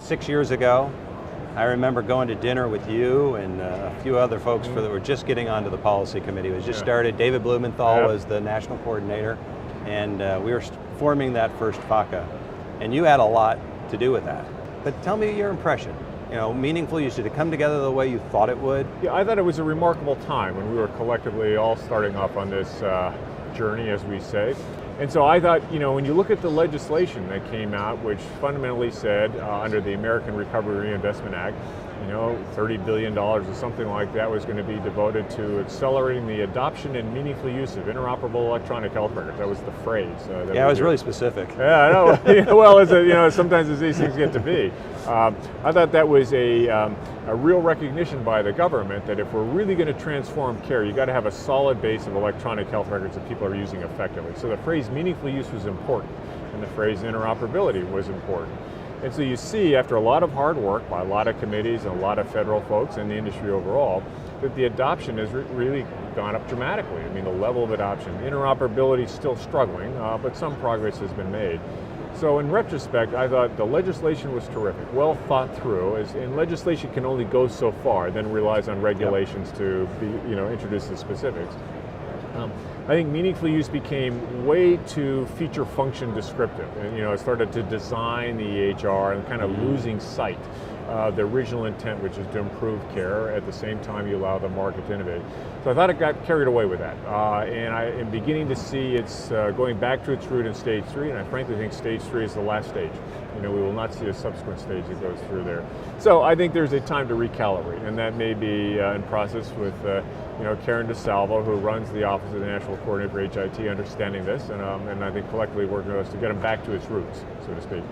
6 years ago. I remember going to dinner with you and a few other folks that were just getting onto the policy committee. It was just started. David Blumenthal was the national coordinator, and we were forming that first FACA. And you had a lot to do with that. But tell me your impression. You know, meaningful use, did it come together the way you thought it would? Yeah, I thought it was a remarkable time when we were collectively all starting off on this journey, as we say. And so I thought, you know, when you look at the legislation that came out, which fundamentally said under the American Recovery and Reinvestment Act, you know, $30 billion or something like that was going to be devoted to accelerating the adoption and meaningful use of interoperable electronic health records. That was the phrase. Yeah, it was really specific. Yeah, I know. Well, sometimes as these things get to be. I thought that was a real recognition by the government that if we're really going to transform care, you got to have a solid base of electronic health records that people are using effectively. So the phrase meaningful use was important, and the phrase interoperability was important. And so you see, after a lot of hard work by a lot of committees and a lot of federal folks and the industry overall, that the adoption has really gone up dramatically. I mean, the level of adoption. Interoperability is still struggling, but some progress has been made. So in retrospect, I thought the legislation was terrific, well thought through, and legislation can only go so far, then relies on regulations to be, introduce the specifics. I think meaningful use became way too feature function descriptive, and it started to design the EHR and kind of losing sight of the original intent, which is to improve care. At the same time, you allow the market to innovate. So I thought it got carried away with that, and I am beginning to see it's going back to its root in stage 3, and I frankly think stage 3 is the last stage. We will not see a subsequent stage that goes through there. So I think there's a time to recalibrate, and that may be in process with Karen DeSalvo, who runs the Office of the National Coordinator for HIT, understanding this, and I think collectively working with us to get them back to its roots, so to speak.